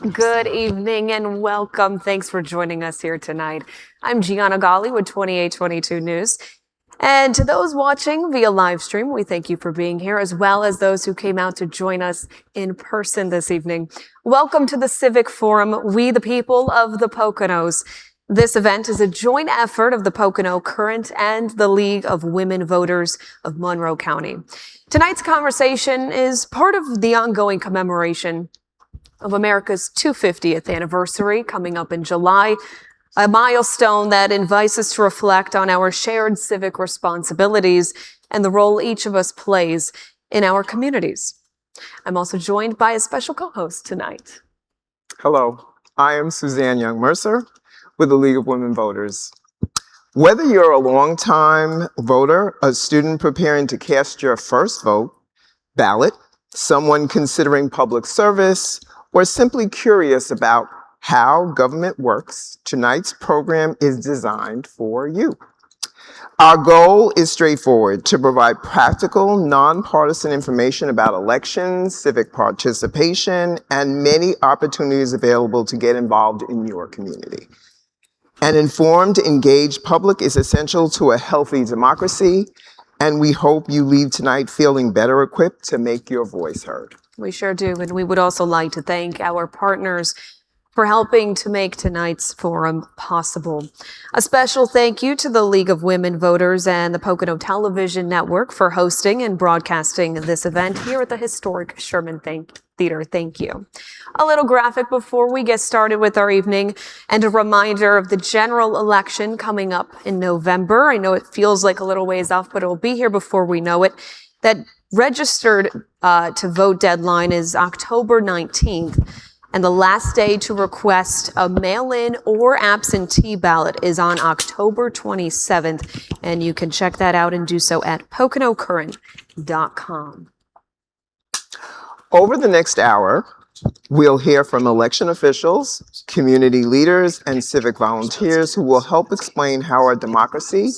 Good evening and welcome. Thanks for joining us here tonight. I'm Gianna Galli with 2822 News. And to those watching via live stream, we thank you for being here, as well as those who came out to join us in person this evening. Welcome to the Civic Forum, We the People of the Poconos. This event is a joint effort of the Pocono Current and the League of Women Voters of Monroe County. Tonight's conversation is part of the ongoing commemoration of America's 250th anniversary coming up in July, a milestone that invites us to reflect on our shared civic responsibilities and the role each of us plays in our communities. I'm also joined by a special co-host tonight. Hello, I am Suzanne Young-Mercer with the League of Women Voters. Whether you're a longtime voter, a student preparing to cast your first vote, ballot, someone considering public service, or simply curious about how government works, tonight's program is designed for you. Our goal is straightforward: to provide practical, nonpartisan information about elections, civic participation, and many opportunities available to get involved in your community. An informed, engaged public is essential to a healthy democracy, and we hope you leave tonight feeling better equipped to make your voice heard. We sure do, and we would also like to thank our partners for helping to make tonight's forum possible. A special thank you to the League of Women Voters and the Pocono Television Network for hosting and broadcasting this event here at the historic Sherman Theater. Thank you. A little graphic before we get started with our evening, and a reminder of the general election coming up in November. I know it feels like a little ways off, but it will be here before we know it. That registered to vote deadline is October 19th. And the last day to request a mail-in or absentee ballot is on October 27th. And you can check that out and do so at PoconoCurrent.com. Over the next hour, we'll hear from election officials, community leaders, and civic volunteers who will help explain how our democracy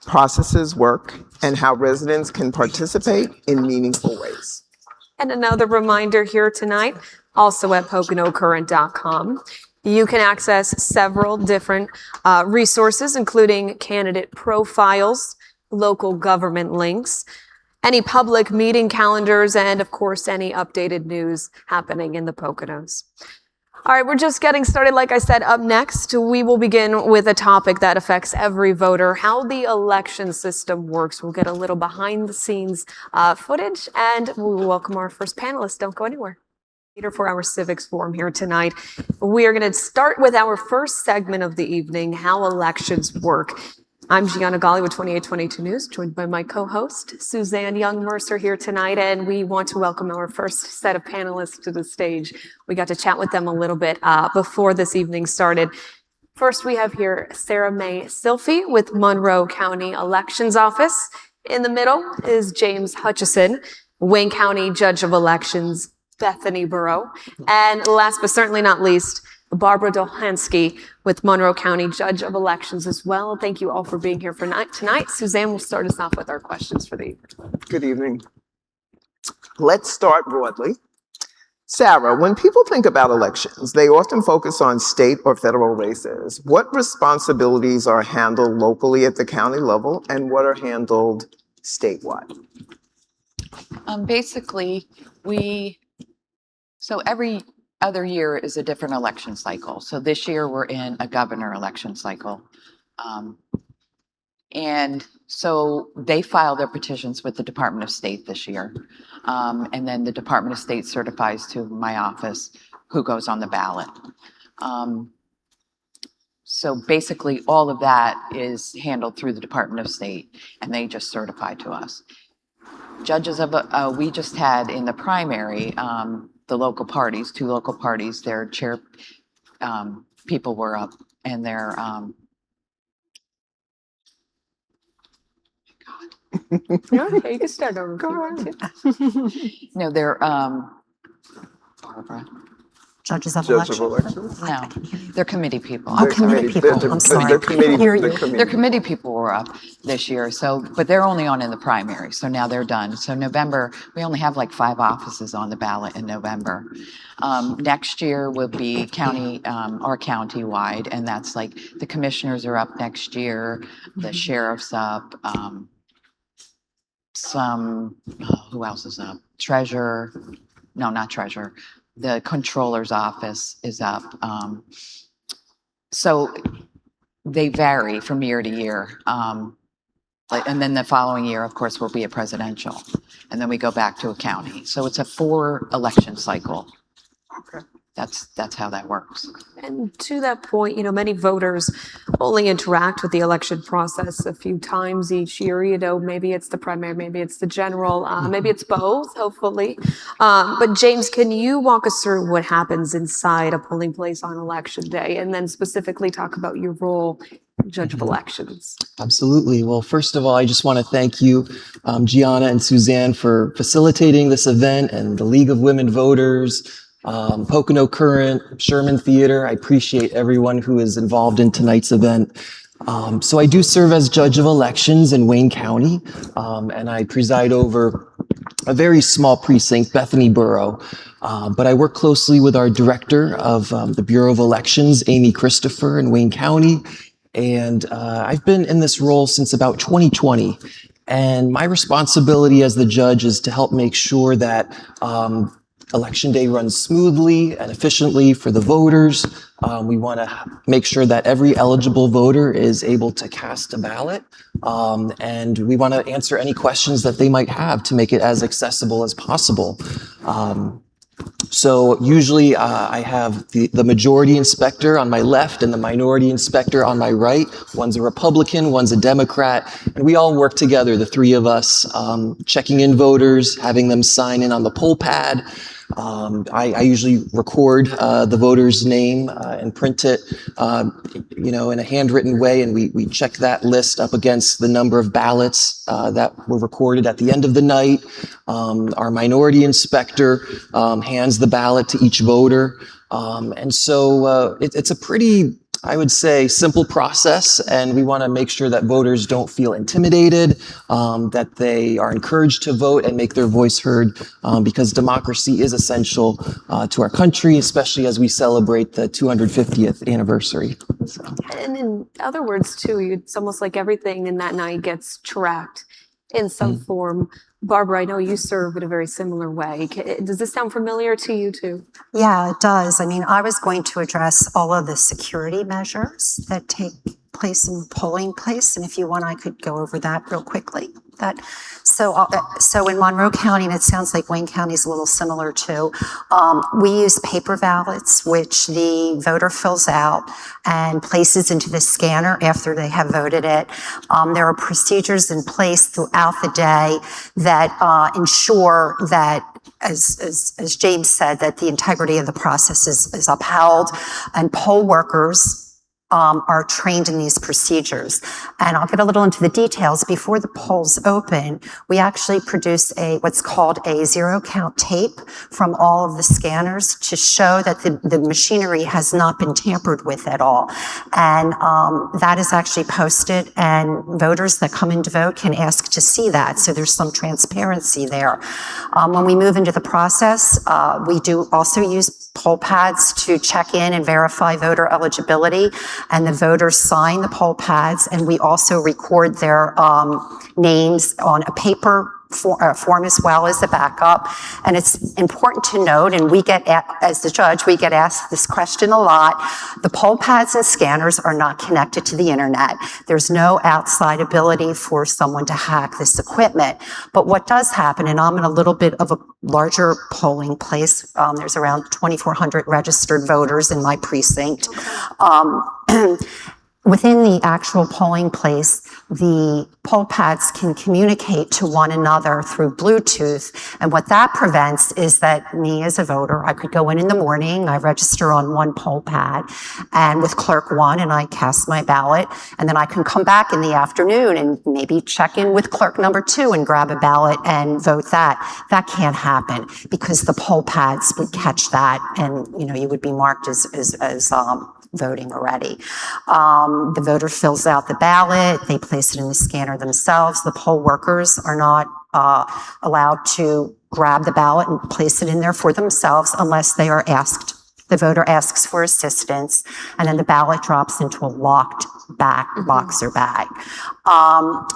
processes work and how residents can participate in meaningful ways. And another reminder here tonight, also at PoconoCurrent.com, you can access several different resources, including candidate profiles, local government links, any public meeting calendars, and of course, any updated news happening in the Poconos. All right, we're just getting started. Like I said, up next, we will begin with a topic that affects every voter, how the election system works. We'll get a little behind the scenes footage, and we'll welcome our first panelist. Don't go anywhere. For our Civics Forum here tonight. We are going to start with our first segment of the evening, how elections work. I'm Gianna Galli with 2822 News, joined by my co-host, Suzanne Young-Mercer here tonight, and we want to welcome our first set of panelists to the stage. We got to chat with them a little bit before this evening started. First, we have here Sara May-Silfee with Monroe County Elections Office. In the middle is James Hutchison, Wayne County Judge of Elections, Bethany Borough. And last but certainly not least, Barbara Dolhansky with Monroe County Judge of Elections as well. Thank you all for being here for tonight. Suzanne will start us off with our questions for the evening. Good evening. Let's start broadly. Sara, when people think about elections, they often focus on state or federal races. What responsibilities are handled locally at the county level and what are handled statewide? Basically, so every other year is a different election cycle. So this year we're in a governor election cycle. And so they file their petitions with the Department of State this year. And then the Department of State certifies to my office who goes on the ballot. So basically all of that is handled through the Department of State and they just certify to us. Judges of, we just had in the primary, the local parties, two local parties, their chair people were up and their Okay, you can start over. Go on. no, they're Barbara. Judges of Judge of elections. elections? No, they're committee people. Oh, committee people. I'm sorry. Their committee, Hear you. the committee. Their committee people 4 up this year. So, but they're only on in the primary, so now they're done. So November, we only have like 5 offices on the ballot in November. Next year will be county, or county-wide, and that's like the commissioners are up next year, the sheriff's up, who else is up? Treasurer, no, not treasurer. The controller's office is up. So they vary from year to year. And then the following year, of course, will be a presidential. And then we go back to a county. So it's a 4 election cycle. Okay. That's how that works. And to that point, many voters only interact with the election process a few times each year. Maybe it's the primary, maybe it's the general, maybe it's both, hopefully. But James, can you walk us through what happens inside a polling place on election day, and then specifically talk about your role as judge of elections? Absolutely. Well, first of all, I just want to thank you, Gianna and Suzanne, for facilitating this event, and the League of Women Voters, Pocono Current, Sherman Theater. I appreciate everyone who is involved in tonight's event. So I do serve as judge of elections in Wayne County, and I preside over a very small precinct, Bethany Borough. But I work closely with our director of the Bureau of Elections, Amy Christopher, in Wayne County. And I've been in this role since about 2020. And my responsibility as the judge is to help make sure that Election day runs smoothly and efficiently for the voters. We want to make sure that every eligible voter is able to cast a ballot. And we want to answer any questions that they might have to make it as accessible as possible. So usually I have the majority inspector on my left and the minority inspector on my right. One's a Republican, one's a Democrat, and we all work together, the 3 of us, checking in voters, having them sign in on the poll pad. I usually record the voter's name and print it, in a handwritten way, and we check that list up against the number of ballots that were recorded at the end of the night. Our minority inspector hands the ballot to each voter, and so it's a pretty, I would say, simple process, and we want to make sure that voters don't feel intimidated, that they are encouraged to vote and make their voice heard, because democracy is essential to our country, especially as we celebrate the 250th anniversary. So. And in other words, too, it's almost like everything in that night gets tracked in some form. Barbara, I know you serve in a very similar way. Does this sound familiar to you too? Yeah, it does. I mean, I was going to address all of the security measures that take place in the polling place, and if you want, I could go over that real quickly. So in Monroe County, and it sounds like Wayne County is a little similar too, we use paper ballots, which the voter fills out and places into the scanner after they have voted it. There are procedures in place throughout the day that ensure that, as James said, that the integrity of the process is upheld, and poll workers are trained in these procedures. And I'll get a little into the details. Before the polls open, we actually produce what's called a zero count tape from all of the scanners to show that the machinery has not been tampered with at all. And that is actually posted, and voters that come in to vote can ask to see that. So there's some transparency there. When we move into the process, we do also use poll pads to check in and verify voter eligibility, and the voters sign the poll pads, and we also record their names on a paper form as well as the backup. And it's important to note, and as the judge, we get asked this question a lot, the poll pads and scanners are not connected to the internet. There's no outside ability for someone to hack this equipment. But what does happen, and I'm in a little bit of a larger polling place, there's around 2,400 registered voters in my precinct. Within the actual polling place, the poll pads can communicate to one another through Bluetooth. And what that prevents is that me as a voter, I could go in the morning, I register on one poll pad and with clerk 1, and I cast my ballot. And then I can come back in the afternoon and maybe check in with clerk number 2 and grab a ballot and vote that. That can't happen because the poll pads would catch that, and you would be marked as voting already. The voter fills out the ballot, they place it in the scanner themselves. The poll workers are not allowed to grab the ballot and place it in there for themselves unless they are asked. The voter asks for assistance, and then the ballot drops into a locked box or bag.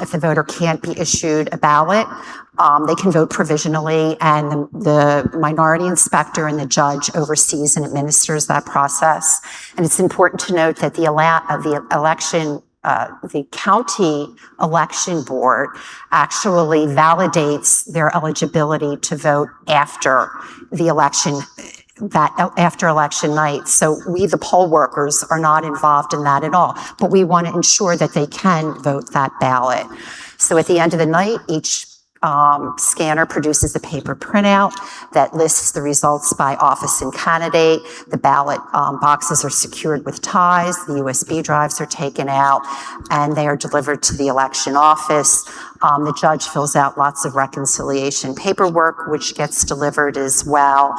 If the voter can't be issued a ballot, they can vote provisionally, and the minority inspector and the judge oversees and administers that process. And it's important to note that the county election board actually validates their eligibility to vote after the election, after election night. So we, the poll workers, are not involved in that at all, but we want to ensure that they can vote that ballot. So at the end of the night, each scanner produces a paper printout that lists the results by office and candidate. The ballot boxes are secured with ties. The USB drives are taken out, and they are delivered to the election office. The judge fills out lots of reconciliation paperwork, which gets delivered as well.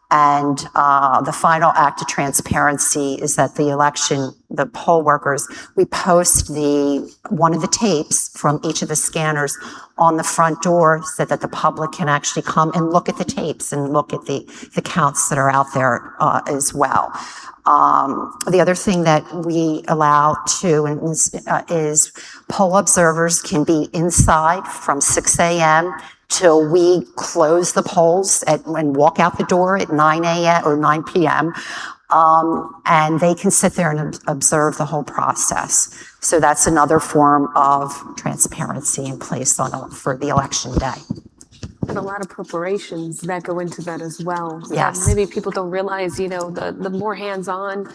And the final act of transparency is that the poll workers, we post one of the tapes from each of the scanners on the front door so that the public can actually come and look at the tapes and look at the counts that are out there as well. The other thing that we allow is poll observers can be inside from 6 a.m. till we close the polls and walk out the door at 9 a.m. or 9 p.m. And they can sit there and observe the whole process. So that's another form of transparency in place for the election day. And a lot of preparations that go into that as well. Yes. Maybe people don't realize, the more hands-on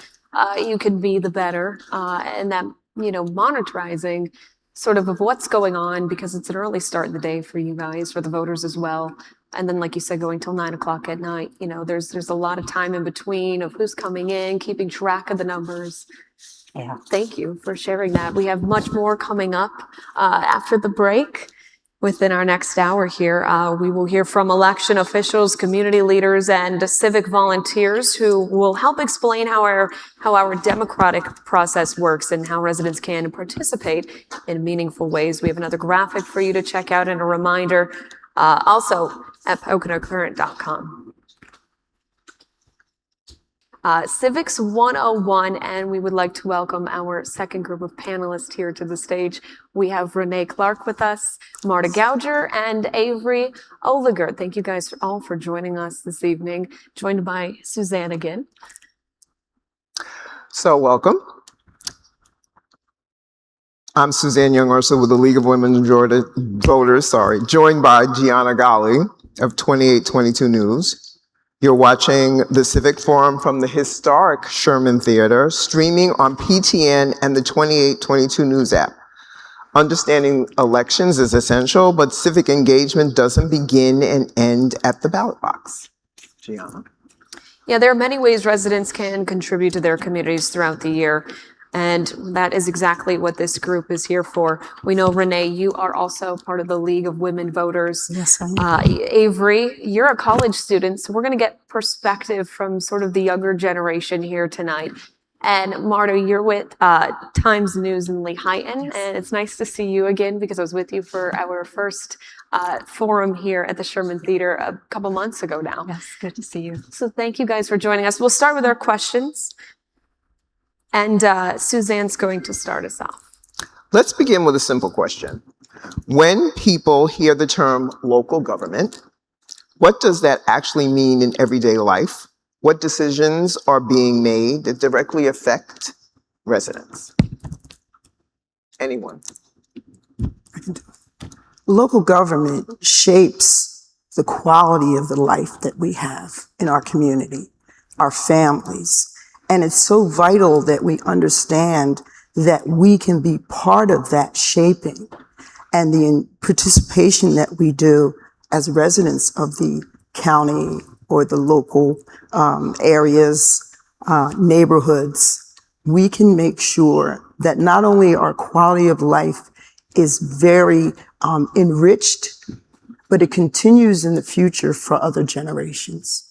you can be, the better. And that, monitoring sort of what's going on, because it's an early start in the day for you guys, for the voters as well. And then, like you said, going till 9 o'clock at night, there's a lot of time in between of who's coming in, keeping track of the numbers. Yeah. Thank you for sharing that. We have much more coming up after the break. Within our next hour here, we will hear from election officials, community leaders, and civic volunteers who will help explain how our democratic process works and how residents can participate in meaningful ways. We have another graphic for you to check out and a reminder also at PoconoCurrent.com. Civics 101, and we would like to welcome our second group of panelists here to the stage. We have Renee Clark with us, Marta Gouger, and Avery Ohliger. Thank you guys all for joining us this evening, joined by Suzanne again. So welcome. I'm Suzanne Young-Mercer with the League of Women Voters, joined by Gianna Galli of 2822 News. You're watching the Civic Forum from the historic Sherman Theater, streaming on PTN and the 2822 News app. Understanding elections is essential, but civic engagement doesn't begin and end at the ballot box. Gianna? Yeah, there are many ways residents can contribute to their communities throughout the year. And that is exactly what this group is here for. We know, Renee, you are also part of the League of Women Voters. Yes, I am. Avery, you're a college student, so we're going to get perspective from sort of the younger generation here tonight. And Marta, you're with Times News in Lehighton, Yes. and it's nice to see you again because I was with you for our first forum here at the Sherman Theater a couple months ago now. Yes, good to see you. So thank you guys for joining us. We'll start with our questions. And Suzanne's going to start us off. Let's begin with a simple question. When people hear the term local government, what does that actually mean in everyday life? What decisions are being made that directly affect residents? Anyone? Local government shapes the quality of the life that we have in our community, our families. And it's so vital that we understand that we can be part of that shaping and the participation that we do as residents of the county or the local areas, neighborhoods. We can make sure that not only our quality of life is very enriched, but it continues in the future for other generations.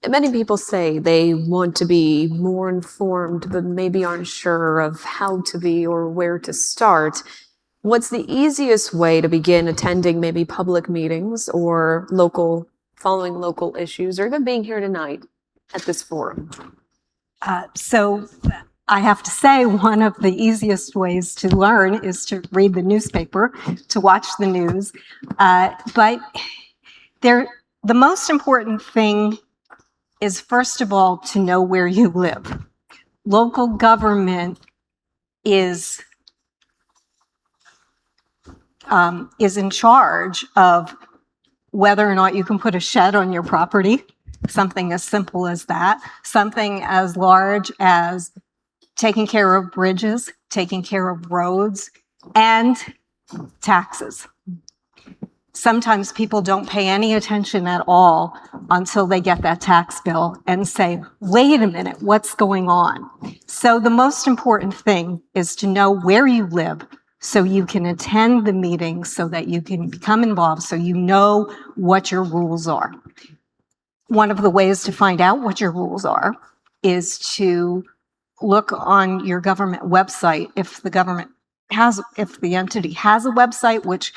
Many people say they want to be more informed, but maybe aren't sure of how to be or where to start. What's the easiest way to begin attending maybe public meetings or following local issues, or even being here tonight at this forum? So I have to say, one of the easiest ways to learn is to read the newspaper, to watch the news. But the most important thing is, first of all, to know where you live. Local government is in charge of whether or not you can put a shed on your property, something as simple as that, something as large as taking care of bridges, taking care of roads, and taxes. Sometimes people don't pay any attention at all until they get that tax bill and say, wait a minute, what's going on? So the most important thing is to know where you live so you can attend the meetings, so that you can become involved, so you know what your rules are. One of the ways to find out what your rules are is to look on your government website. If the entity has a website, which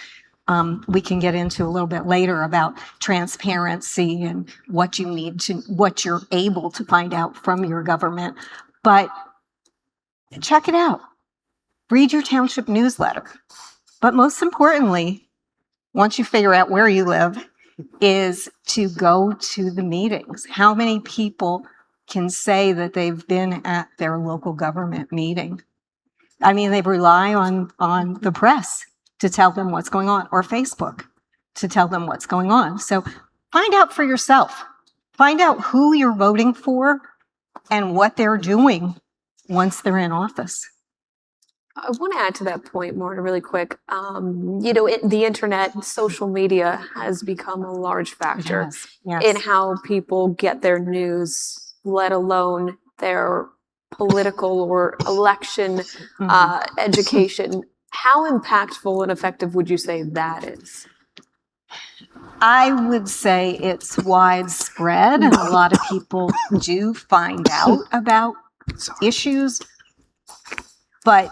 we can get into a little bit later about transparency and what you're able to find out from your government. But check it out. Read your township newsletter. But most importantly, once you figure out where you live, is to go to the meetings. How many people can say that they've been at their local government meeting? I mean, they rely on the press to tell them what's going on, or Facebook to tell them what's going on. So find out for yourself. Find out who you're voting for and what they're doing once they're in office. I want to add to that point, Marta, really quick. The internet, social media has become a large factor in how people get their news, let alone their political or election education. How impactful and effective would you say that is? I would say it's widespread, and a lot of people do find out about issues, but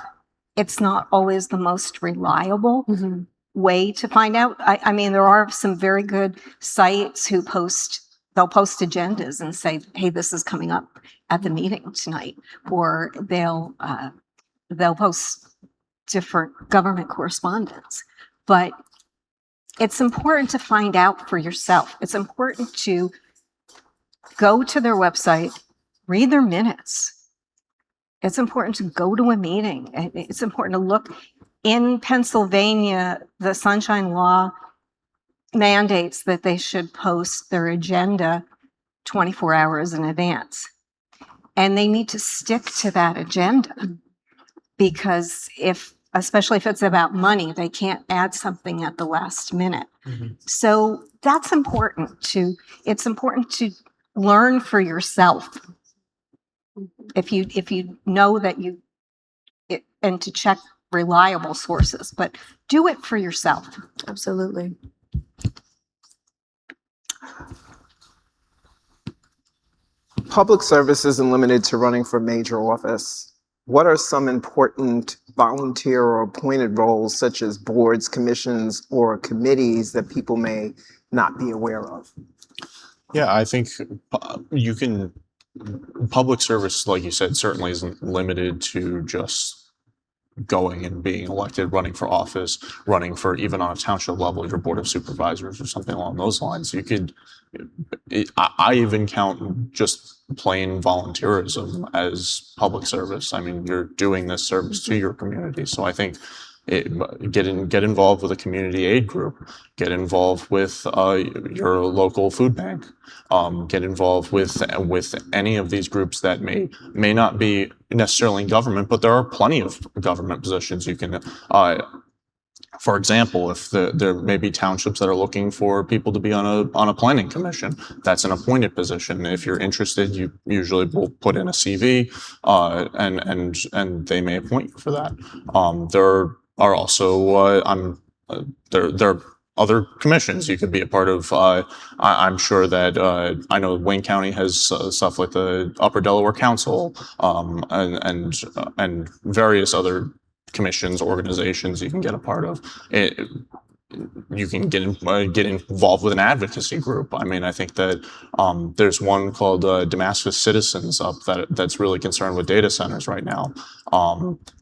it's not always the most reliable way to find out. I mean, there are some very good sites who they'll post agendas and say, hey, this is coming up at the meeting tonight, or they'll post different government correspondence. But it's important to find out for yourself. It's important to go to their website, read their minutes. It's important to go to a meeting. It's important to look. In Pennsylvania, the Sunshine Law mandates that they should post their agenda 24 hours in advance. And they need to stick to that agenda, because especially if it's about money, they can't add something at the last minute. So that's important it's important to learn for yourself. If you know that and to check reliable sources, but do it for yourself. Absolutely. Public service isn't limited to running for major office. What are some important volunteer or appointed roles, such as boards, commissions, or committees, that people may not be aware of? Yeah, I think public service, like you said, certainly isn't limited to just going and being elected, running for office, running for, even on a township level, your board of supervisors or something along those lines. I even count just plain volunteerism as public service. I mean, you're doing this service to your community. So I think get involved with a community aid group, get involved with your local food bank, get involved with any of these groups that may not be necessarily in government, but there are plenty of government positions you can. For example, if there may be townships that are looking for people to be on a planning commission, that's an appointed position. If you're interested, you usually will put in a CV, and they may appoint you for that. There are also there are other commissions. You could be a part of, I'm sure that, I know Wayne County has stuff like the Upper Delaware Council, and various other commissions, organizations you can get a part of. You can get involved with an advocacy group. I mean, I think that there's one called Damascus Citizens up that's really concerned with data centers right now.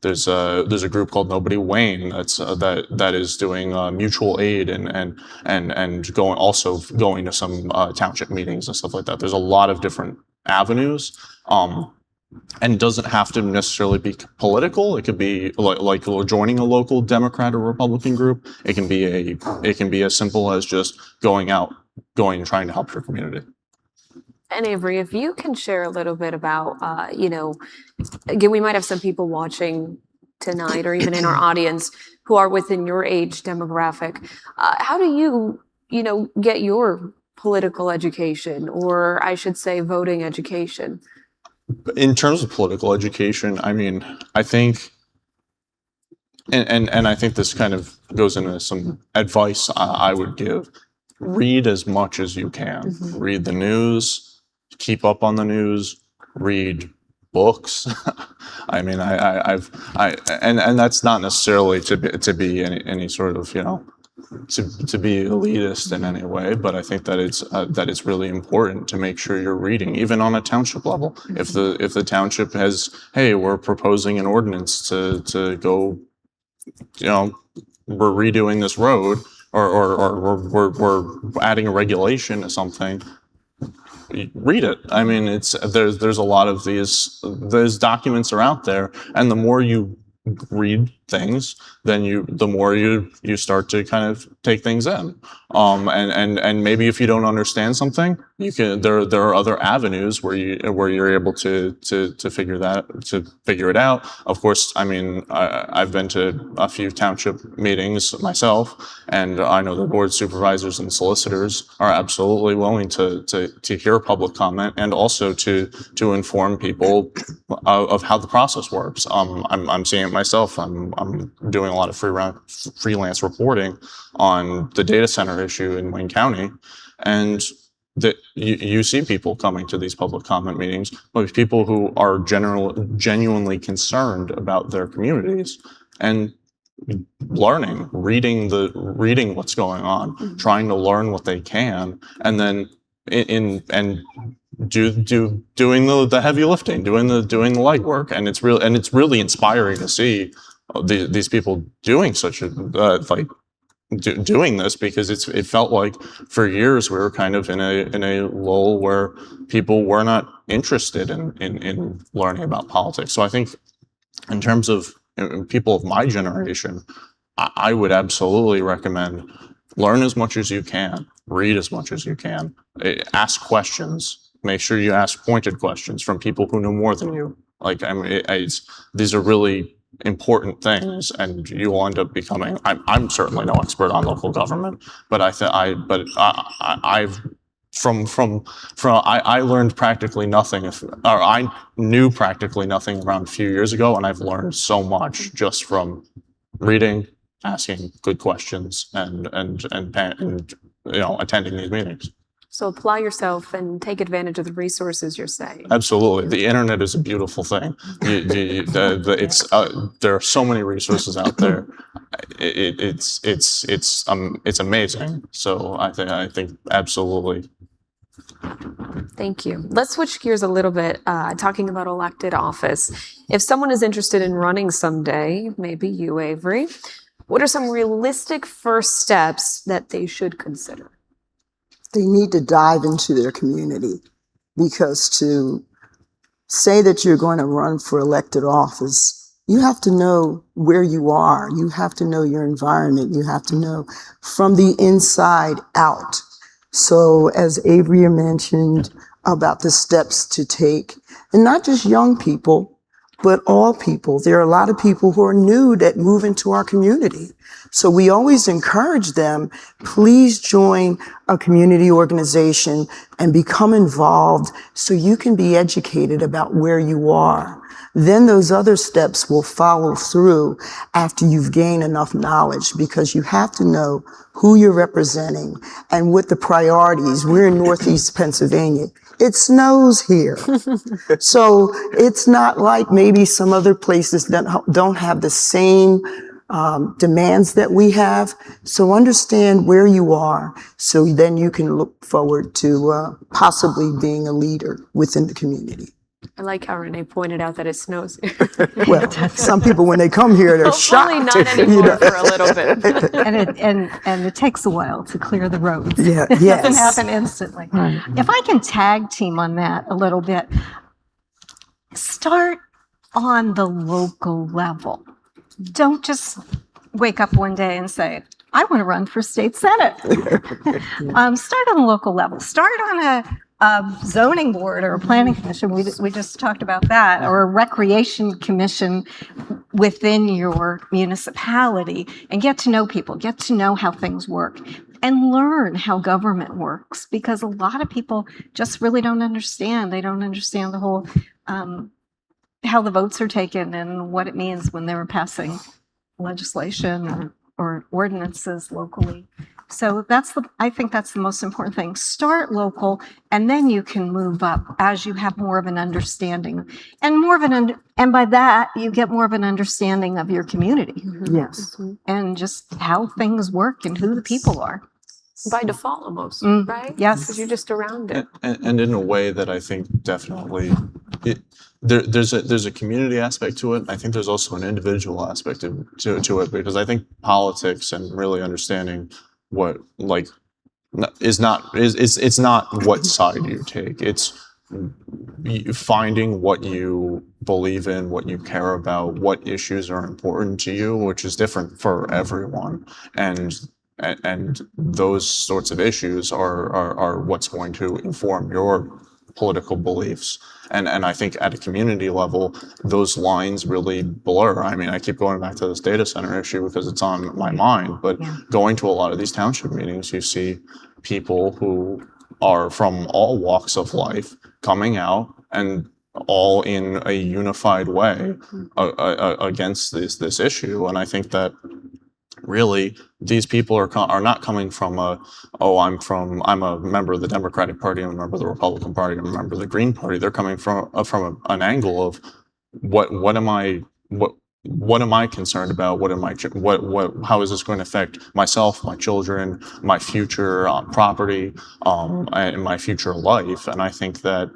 There's a group called Nobody Wayne that is doing mutual aid and going to some township meetings and stuff like that. There's a lot of different avenues. And it doesn't have to necessarily be political. It could be like joining a local Democrat or Republican group. It can be as simple as just going and trying to help your community. And Avery, if you can share a little bit about, again, we might have some people watching tonight or even in our audience who are within your age demographic. How do you get your political education, or I should say voting education? In terms of political education, I mean, I think, and I think this kind of goes into some advice I would give. Read as much as you can. Mm-hmm. Read the news, keep up on the news, read books. I mean, and that's not necessarily to be any sort of, to be elitist in any way, but I think that it's really important to make sure you're reading, even on a township level. If the township has, hey, we're proposing an ordinance to go, we're redoing this road, or we're adding a regulation to something, read it. I mean, there's a lot of those documents are out there, and the more you read things, then the more you start to kind of take things in. And maybe if you don't understand something, there are other avenues where you're able to figure it out. Of course, I mean, I've been to a few township meetings myself, and I know the board supervisors and solicitors are absolutely willing to hear public comment and also to inform people of how the process works. I'm seeing it myself. I'm doing a lot of freelance reporting on the data center issue in Wayne County, and that you see people coming to these public comment meetings, but people who are genuinely concerned about their communities and reading what's going on, trying to learn what they can, and then doing the heavy lifting, doing the legwork, and it's really inspiring to see these people doing such a doing this, because it felt like for years we were kind of in a lull where people were not interested in learning about politics. So I think in terms of people of my generation, I would absolutely recommend learn as much as you can, read as much as you can, ask questions, make sure you ask pointed questions from people who know more than you. Like, I mean, these are really important things, and you will end up becoming. I'm certainly no expert on local government, but I learned practically nothing, I knew practically nothing around a few years ago, and I've learned so much just from reading, asking good questions, and attending these meetings. So apply yourself and take advantage of the resources you're saying. Absolutely. The internet is a beautiful thing. There are so many resources out there. It's amazing. So I think absolutely. Thank you. Let's switch gears a little bit, talking about elected office. If someone is interested in running someday, maybe you, Avery, what are some realistic first steps that they should consider? They need to dive into their community, because to say that you're going to run for elected office, you have to know where you are. You have to know your environment. You have to know from the inside out. So as Avery mentioned about the steps to take, and not just young people, but all people. There are a lot of people who are new that move into our community. So we always encourage them, please join a community organization and become involved so you can be educated about where you are. Then those other steps will follow through after you've gained enough knowledge, because you have to know who you're representing and what the priorities. We're in Northeast Pennsylvania. It snows here. So it's not like maybe some other places that don't have the same demands that we have. So understand where you are, so then you can look forward to possibly being a leader within the community. I like how Renee pointed out that it snows. Well, some people, when they come here, they're shocked. Hopefully not anymore for a little bit. And it takes a while to clear the roads. Yeah, It yes. doesn't happen instantly. If I can tag team on that a little bit, start on the local level. Don't just wake up one day and say, I want to run for state senate. Start on the local level. Start on a zoning board or a planning commission. We just talked about that, or a recreation commission within your municipality, and get to know people, get to know how things work, and learn how government works, because a lot of people just really don't understand. They don't understand the whole, how the votes are taken and what it means when they're passing legislation or ordinances locally. So I think that's the most important thing. Start local, and then you can move up as you have more of an understanding, and by that you get more of an understanding of your community. Yes. And just how things work and who the people are. By default, almost, right? Yes. Because you're just around it. And in a way that I think definitely there's a community aspect to it. I think there's also an individual aspect to it, because I think politics and really understanding what it's not what side you take. It's finding what you believe in, what you care about, what issues are important to you, which is different for everyone. And those sorts of issues are what's going to inform your political beliefs. And I think at a community level, those lines really blur. I mean, I keep going back to this data center issue because it's on my mind, but going to a lot of these township meetings, you see people who are from all walks of life coming out and all in a unified way against this issue. And I think that really these people are not coming from I'm a member of the Democratic Party, I'm a member of the Republican Party, I'm a member of the Green Party. They're coming from an angle of what am I concerned about? How is this going to affect myself, my children, my future property, and my future life? And I think that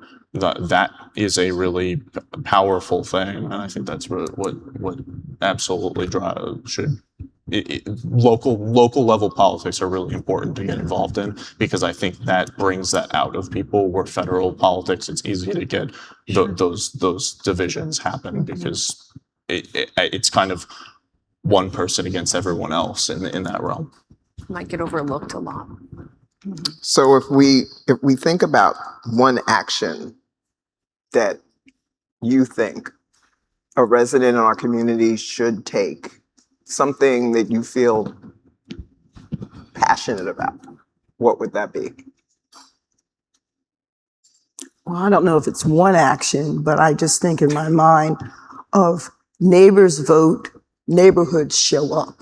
is a really powerful thing, and I think that's what absolutely should. Local level politics are really important to get involved in, because I think that brings that out of people, where federal politics, it's easy to get those divisions happen, because it's kind of one person against everyone else in that realm. Might get overlooked a lot. So if we think about one action that you think a resident in our community should take, something that you feel passionate about, what would that be? Well, I don't know if it's one action, but I just think in my mind of neighbors vote, neighborhoods show up,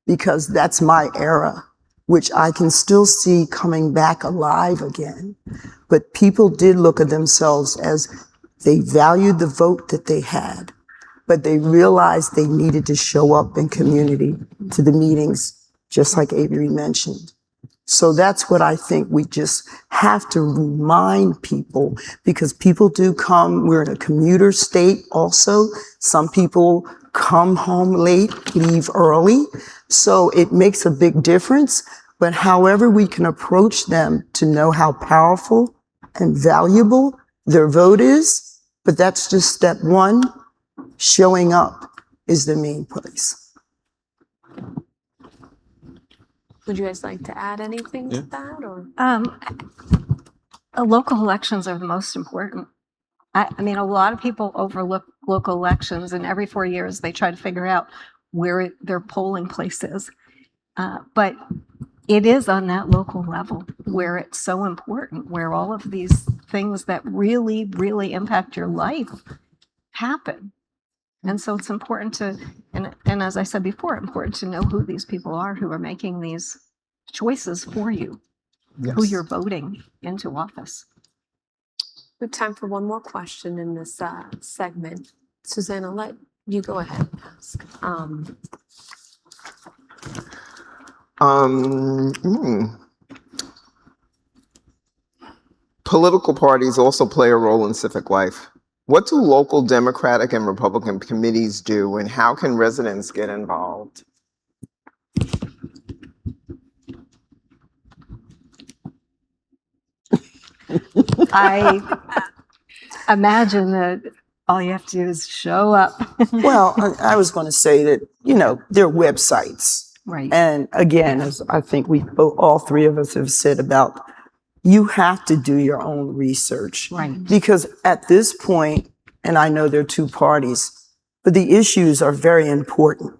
because that's my era, which I can still see coming back alive again. But people did look at themselves as they valued the vote that they had, but they realized they needed to show up in community to the meetings, just like Avery mentioned. So that's what I think we just have to remind people, because people do come, we're in a commuter state also. Some people come home late, leave early. So it makes a big difference. But however we can approach them to know how powerful and valuable their vote is, but that's just step one. Showing up is the main place. Would you guys like to add anything to that, or? Local elections are the most important. I mean, a lot of people overlook local elections, and every 4 years they try to figure out where their polling place is. But it is on that local level where it's so important, where all of these things that really, really impact your life happen. And so it's important to, and as I said before, important to know who these people are who are making these choices for you, who you're voting into office. We have time for one more question in this segment. Suzanne, I'll let you go ahead and ask. Political parties also play a role in civic life. What do local Democratic and Republican committees do, and how can residents get involved? I imagine that all you have to do is show up. Well, I was going to say that, there are websites. Right. And again, as I think all three of us have said about, you have to do your own research. Right. Because at this point, and I know there are two parties, but the issues are very important.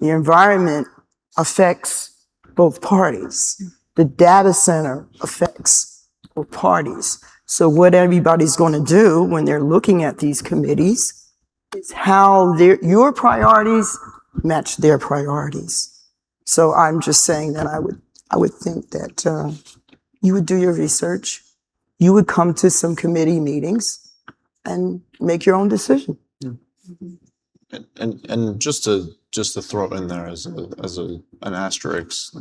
The environment affects both parties. The data center affects both parties. So what everybody's going to do when they're looking at these committees is how your priorities match their priorities. So I'm just saying that I would think that you would do your research, you would come to some committee meetings and make your own decision. And just to throw in there as an asterisk,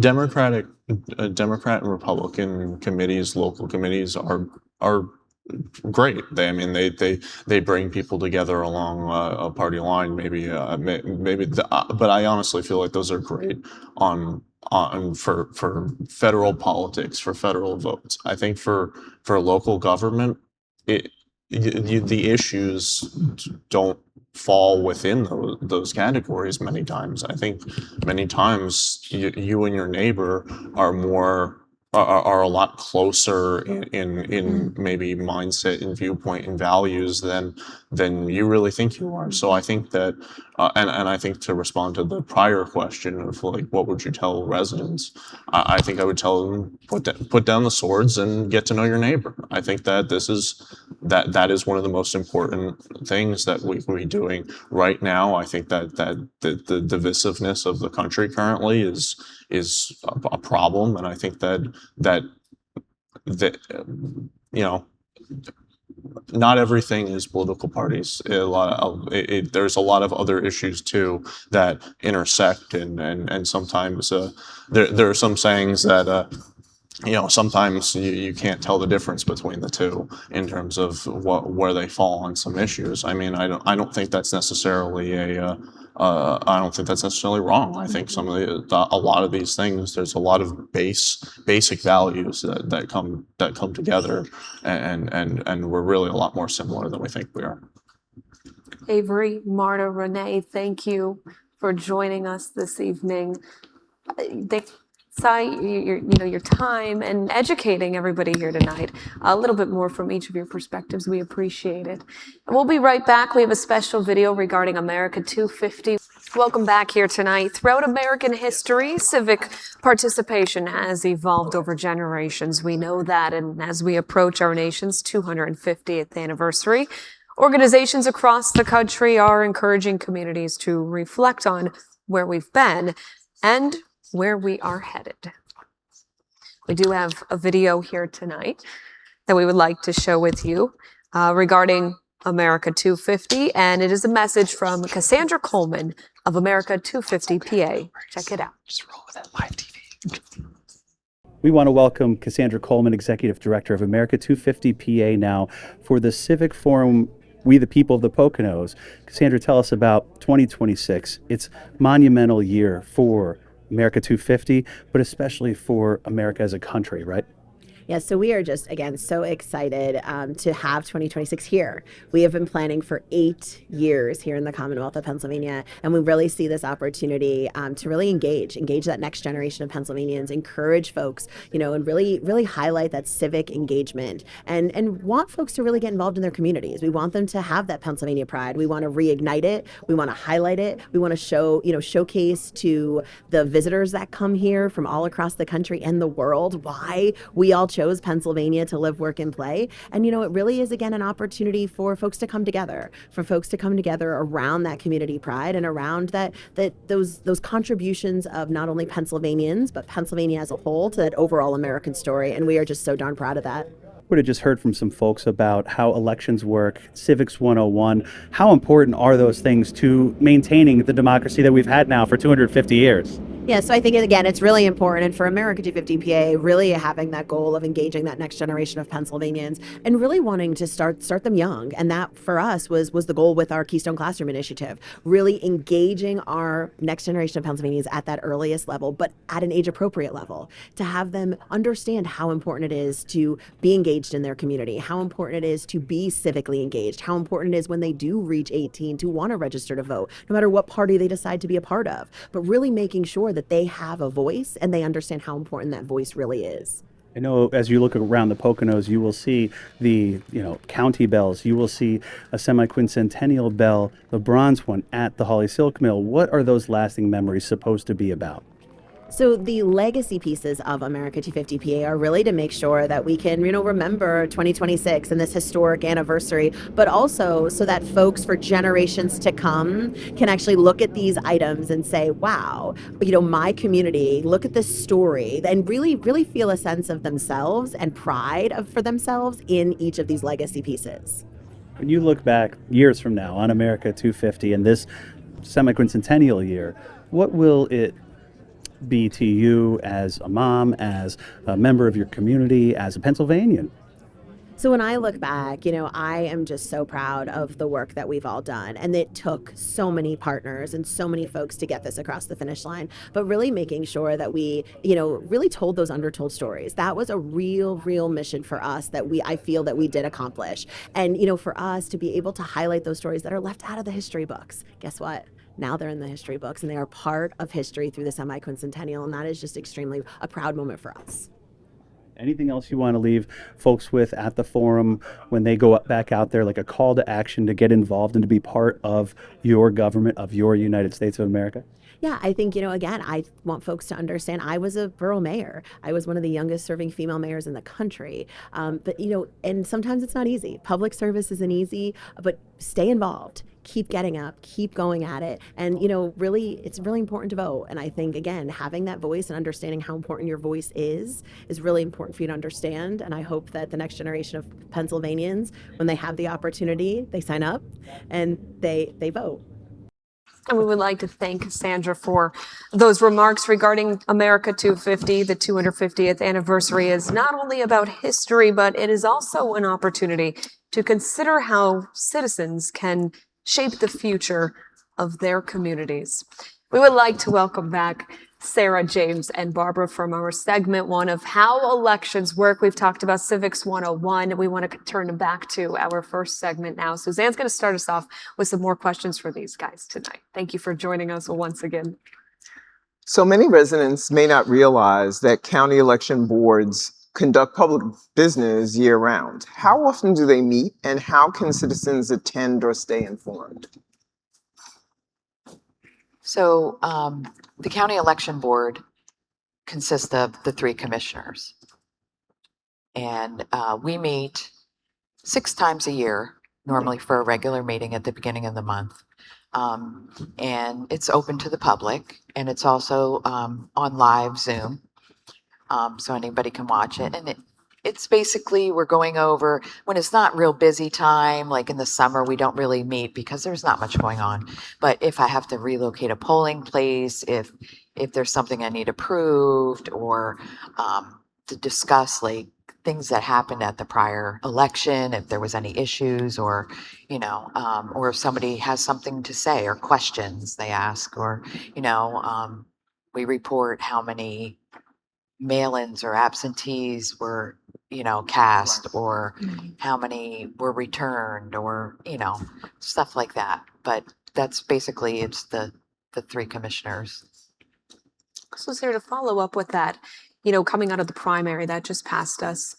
Democrat and Republican committees, local committees are great. They bring people together along a party line. But I honestly feel like those are great for federal politics, for federal votes. I think for local government, the issues don't fall within those categories many times. I think many times you and your neighbor are a lot closer in maybe mindset and viewpoint and values than you really think you are. So I think that, and I think to respond to the prior question of like, what would you tell residents? I think I would tell them, put down the swords and get to know your neighbor. I think that that is one of the most important things that we can be doing right now. I think that the divisiveness of the country currently is a problem, and I think that not everything is political parties. There's a lot of other issues too that intersect, and sometimes there are some sayings that sometimes you can't tell the difference between the two in terms of where they fall on some issues. I mean, I don't think that's necessarily I don't think that's necessarily wrong. I think a lot of these things, there's a lot of basic values that come together, and we're really a lot more similar than we think we are. Avery, Marta, Renee, thank you for joining us this evening. Your time and educating everybody here tonight. A little bit more from each of your perspectives. We appreciate it. And we'll be right back. We have a special video regarding America 250. Welcome back here tonight. Throughout American history, civic participation has evolved over generations. We know that, and as we approach our nation's 250th anniversary, organizations across the country are encouraging communities to reflect on where we've been and where we are headed. We do have a video here tonight that we would like to show with you regarding America 250, and it is a message from Cassandra Coleman of America 250 PA. Check it out. Just roll with it, live TV. We want to welcome Cassandra Coleman, Executive Director of America 250 PA now for the Civic Forum, We the People of the Poconos. Cassandra, tell us about 2026. It's a monumental year for America 250, but especially for America as a country, right? Yeah, so we are just, again, so excited to have 2026 here. We have been planning for 8 years here in the Commonwealth of Pennsylvania, and we really see this opportunity to really engage that next generation of Pennsylvanians, encourage folks, and really highlight that civic engagement and want folks to really get involved in their communities. We want them to have that Pennsylvania pride. We want to reignite it. We want to highlight it. We want to showcase to the visitors that come here from all across the country and the world why we all chose Pennsylvania to live, work, and play. And, it really is, again, an opportunity for folks to come together, around that community pride and around those contributions of not only Pennsylvanians, but Pennsylvania as a whole to that overall American story. And we are just so darn proud of that. Would have just heard from some folks about how elections work, Civics 101. How important are those things to maintaining the democracy that we've had now for 250 years? Yeah, so I think, again, it's really important. And for America 250 PA, really having that goal of engaging that next generation of Pennsylvanians and really wanting to start them young. And that, for us, was the goal with our Keystone Classroom Initiative, really engaging our next generation of Pennsylvanians at that earliest level, but at an age-appropriate level, to have them understand how important it is to be engaged in their community, how important it is to be civically engaged, how important it is when they do reach 18 to want to register to vote, no matter what party they decide to be a part of, but really making sure that they have a voice and they understand how important that voice really is. I know as you look around the Poconos, you will see the county bells. You will see a semi-quincentennial bell, the bronze one at the Holly Silk Mill. What are those lasting memories supposed to be about? So the legacy pieces of America 250 PA are really to make sure that we can, remember 2026 and this historic anniversary, but also so that folks for generations to come can actually look at these items and say, wow, my community, look at this story, and really feel a sense of themselves and pride for themselves in each of these legacy pieces. When you look back years from now on America 250 and this semi-quincentennial year, what will it be to you as a mom, as a member of your community, as a Pennsylvanian? So when I look back, I am just so proud of the work that we've all done. And it took so many partners and so many folks to get this across the finish line, but really making sure that we, really told those undertold stories. That was a real mission for us that I feel that we did accomplish. And, for us to be able to highlight those stories that are left out of the history books, guess what? Now they're in the history books and they are part of history through the semi-quincentennial, and that is just extremely a proud moment for us. Anything else you want to leave folks with at the forum when they go back out there, like a call to action to get involved and to be part of your government, of your United States of America? Yeah, I think, again, I want folks to understand I was a borough mayor. I was one of the youngest serving female mayors in the country. But, and sometimes it's not easy. Public service isn't easy, but stay involved. Keep getting up, keep going at it. And, really, it's really important to vote. And I think, again, having that voice and understanding how important your voice is really important for you to understand. And I hope that the next generation of Pennsylvanians, when they have the opportunity, they sign up and they vote. And we would like to thank Sandra for those remarks regarding America 250. The 250th anniversary is not only about history, but it is also an opportunity to consider how citizens can shape the future of their communities. We would like to welcome back Sara, James, and Barbara from our segment one of How Elections Work. We've talked about Civics 101. We want to turn back to our first segment now. Suzanne's going to start us off with some more questions for these guys tonight. Thank you for joining us once again. So many residents may not realize that county election boards conduct public business year-round. How often do they meet, and how can citizens attend or stay informed? So the county election board consists of the 3 commissioners. And we meet 6 times a year, normally for a regular meeting at the beginning of the month. And it's open to the public, and it's also on live Zoom. So anybody can watch it. And it's basically, we're going over, when it's not real busy time, like in the summer, we don't really meet because there's not much going on. But if I have to relocate a polling place, if there's something I need approved, or to discuss like things that happened at the prior election, if there was any issues, or, or if somebody has something to say or questions they ask, or, we report how many mail-ins or absentees were cast, or how many were returned, or, stuff like that. But that's basically, it's the three commissioners. So Sarah, to follow up with that, coming out of the primary that just passed us,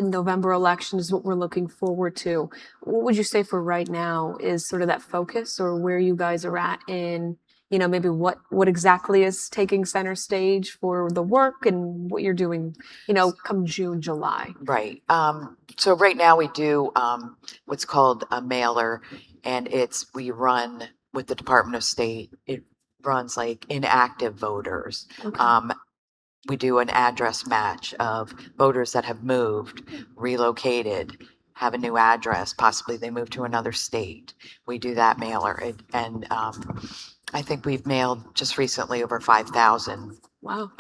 November election is what we're looking forward to. What would you say for right now is sort of that focus, or where you guys are at in, maybe what exactly is taking center stage for the work and what you're doing, come June, July? Right. So right now we do what's called a mailer, and we run with the Department of State. It runs like inactive voters. Okay. We do an address match of voters that have moved, relocated, have a new address, possibly they moved to another state. We do that mailer. And I think we've mailed just recently over 5,000 Wow.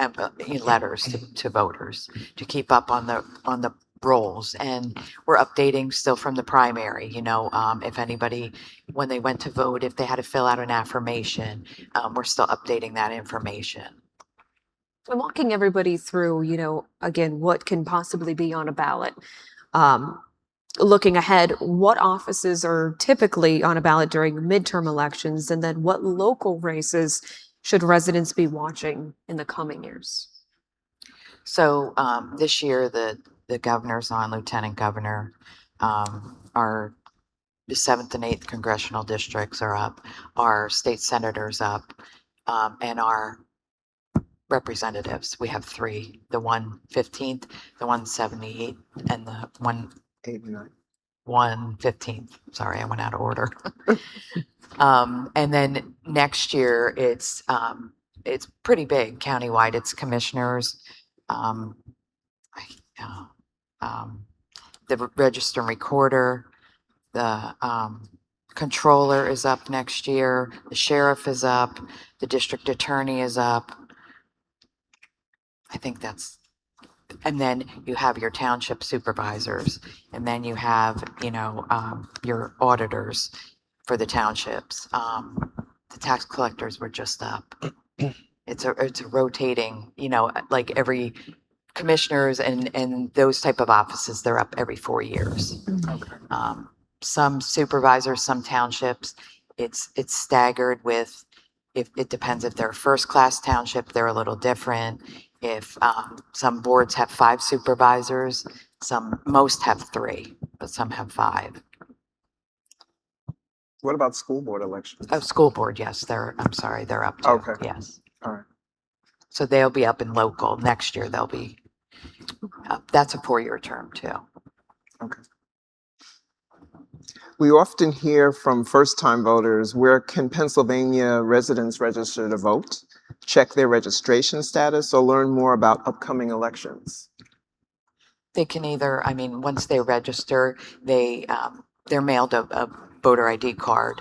letters to voters to keep up on the rolls. And we're updating still from the primary, if anybody, when they went to vote, if they had to fill out an affirmation, we're still updating that information. I'm walking everybody through, again, what can possibly be on a ballot. Looking ahead, what offices are typically on a ballot during midterm elections, and then what local races should residents be watching in the coming years? So this year, the governor's on, lieutenant governor, our the 7th and 8th congressional districts are up, our state senators up, and our representatives. We have 3, the 115th, the 178th, and the 115th. Sorry, I went out of order. And then next year, it's pretty big countywide. It's commissioners, the register and recorder, the controller is up next year, the sheriff is up, the district attorney is up. I think that's, and then you have your township supervisors, and then you have, your auditors for the townships. The tax collectors were just up. It's a rotating, like every commissioners and those type of offices, they're up every 4 years. Okay. Some supervisors, some townships, it's staggered with, if it depends if they're a first class township, they're a little different. If some boards have 5 supervisors, most have 3, but some have 5. What about school board elections? Oh, school board, yes, they're up too. Okay. Yes. All right. So they'll be up in local. Next year, they'll be up. That's a 4-year term too. Okay. We often hear from first-time voters, where can Pennsylvania residents register to vote, check their registration status, or learn more about upcoming elections? They can either, once they register, they're mailed a voter ID card.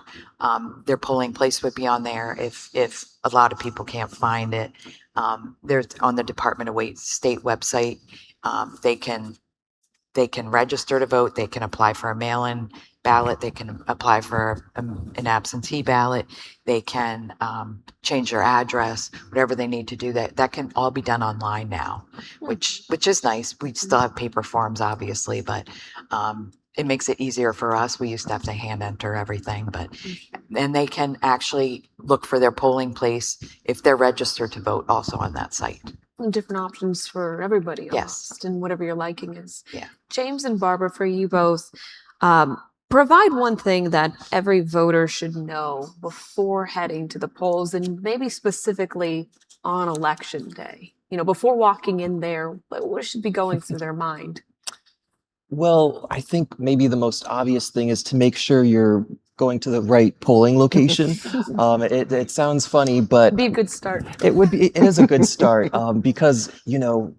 Their polling place would be on there if a lot of people can't find it. There's on the Department of State website. They can register to vote. They can apply for a mail-in ballot. They can apply for an absentee ballot. They can change their address, whatever they need to do. That can all be done online now, which is nice. We still have paper forms, obviously, but it makes it easier for us. We used to have to hand enter everything, and they can actually look for their polling place if they're registered to vote also on that site. Different options for everybody. Yes. Almost, and whatever your liking is. Yeah. James and Barbara, for you both, provide one thing that every voter should know before heading to the polls, and maybe specifically on election day. Before walking in there, what should be going through their mind? Well, I think maybe the most obvious thing is to make sure you're going to the right polling location. It sounds funny, but Be a good start. it is a good start because,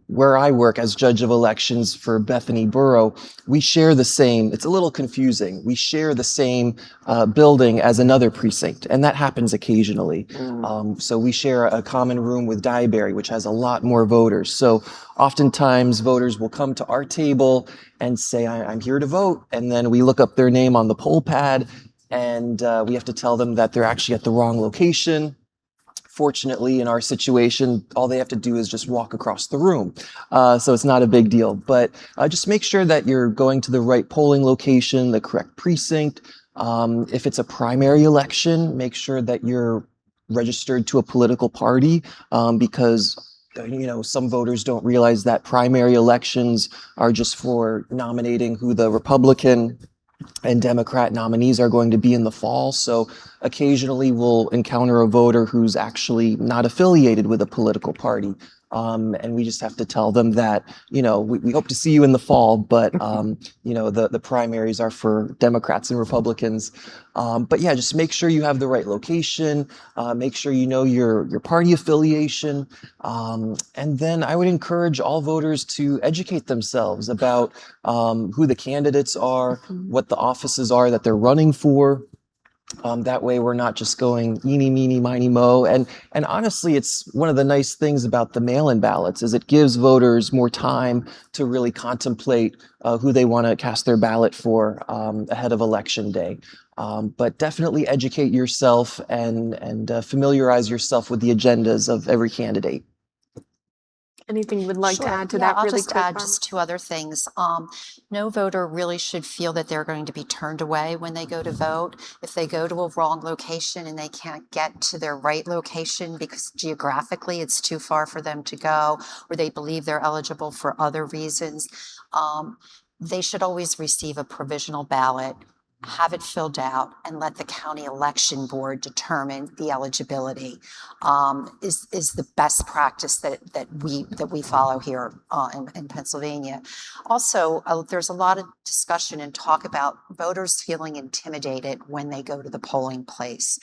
where I work as judge of elections for Bethany Borough, we share the same, it's a little confusing. We share the same building as another precinct, and that happens occasionally. So we share a common room with Dyeberry, which has a lot more voters. So oftentimes voters will come to our table and say, I'm here to vote. And then we look up their name on the poll pad, and we have to tell them that they're actually at the wrong location. Fortunately, in our situation, all they have to do is just walk across the room. So it's not a big deal. But just make sure that you're going to the right polling location, the correct precinct. If it's a primary election, make sure that you're registered to a political party, because some voters don't realize that primary elections are just for nominating who the Republican and Democrat nominees are going to be in the fall. So occasionally we'll encounter a voter who's actually not affiliated with a political party. And we just have to tell them that, we hope to see you in the fall, but, the primaries are for Democrats and Republicans. But yeah, just make sure you have the right location, make sure you know your party affiliation. And then I would encourage all voters to educate themselves about who the candidates are, what the offices are that they're running for. That way we're not just going eeny, meeny, miny, mo. And honestly, it's one of the nice things about the mail-in ballots is it gives voters more time to really contemplate who they want to cast their ballot for ahead of Election Day. But definitely educate yourself and familiarize yourself with the agendas of every candidate. Anything you would like to add to that I'll really just quick, add Barbara? just two other things. No voter really should feel that they're going to be turned away when they go to vote. If they go to a wrong location and they can't get to their right location because geographically it's too far for them to go, or they believe they're eligible for other reasons, they should always receive a provisional ballot, have it filled out, and let the county election board determine the eligibility. Is the best practice that we follow here in Pennsylvania. Also, there's a lot of discussion and talk about voters feeling intimidated when they go to the polling place.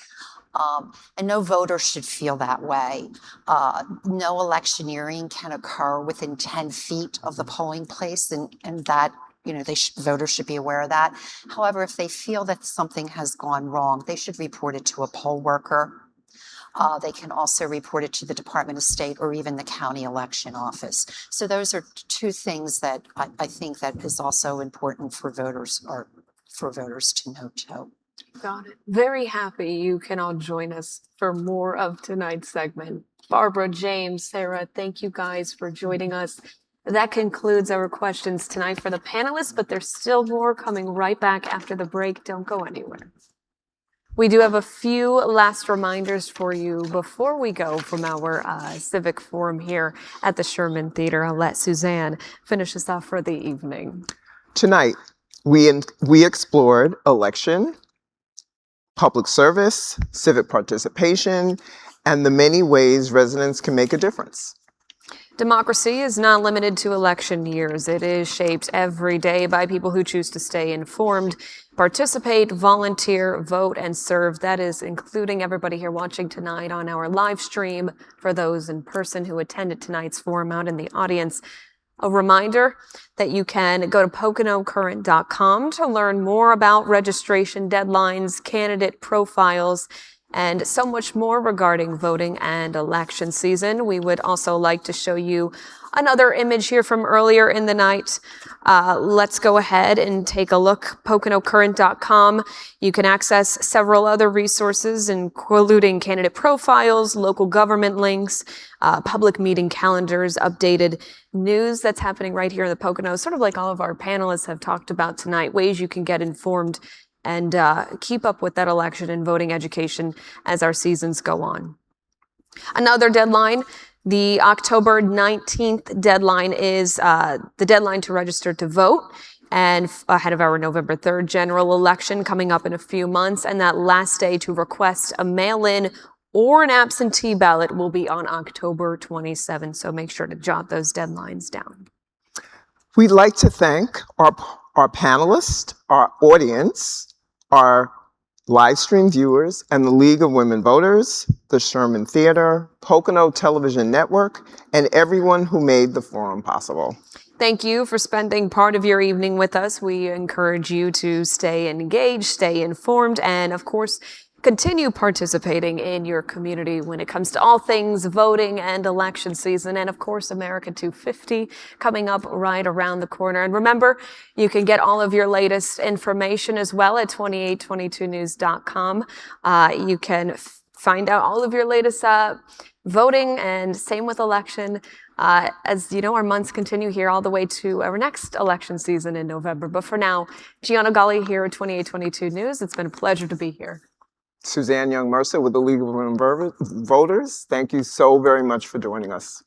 And no voter should feel that way. No electioneering can occur within 10 feet of the polling place, and that voters should be aware of that. However, if they feel that something has gone wrong, they should report it to a poll worker. They can also report it to the Department of State or even the county election office. So those are two things that I think that is also important for voters to know too. Got it. Very happy you can all join us for more of tonight's segment. Barbara, James, Sara, thank you guys for joining us. That concludes our questions tonight for the panelists, but there's still more coming right back after the break. Don't go anywhere. We do have a few last reminders for you before we go from our Civic Forum here at the Sherman Theater. I'll let Suzanne finish us off for the evening. Tonight, we explored election, public service, civic participation, and the many ways residents can make a difference. Democracy is not limited to election years. It is shaped every day by people who choose to stay informed, participate, volunteer, vote, and serve. That is including everybody here watching tonight on our live stream, for those in person who attended tonight's forum out in the audience. A reminder that you can go to PoconoCurrent.com to learn more about registration deadlines, candidate profiles, and so much more regarding voting and election season. We would also like to show you another image here from earlier in the night. Let's go ahead and take a look. PoconoCurrent.com. You can access several other resources, including candidate profiles, local government links, public meeting calendars, updated news that's happening right here in the Poconos, sort of like all of our panelists have talked about tonight, ways you can get informed and keep up with that election and voting education as our seasons go on. Another deadline, the October 19th deadline is the deadline to register to vote, and ahead of our November 3rd general election coming up in a few months. And that last day to request a mail-in or an absentee ballot will be on October 27th. So make sure to jot those deadlines down. We'd like to thank our panelists, our audience, our live stream viewers, and the League of Women Voters, the Sherman Theater, Pocono Television Network, and everyone who made the forum possible. Thank you for spending part of your evening with us. We encourage you to stay engaged, stay informed, and of course, continue participating in your community when it comes to all things voting and election season. And of course, America 250 coming up right around the corner. And remember, you can get all of your latest information as well at 2822news.com. You can find out all of your latest voting, and same with election. As you know, our months continue here all the way to our next election season in November. But for now, Gianna Galli here at 2822 News. It's been a pleasure to be here. Suzanne Young-Mercer with the League of Women Voters. Thank you so very much for joining us.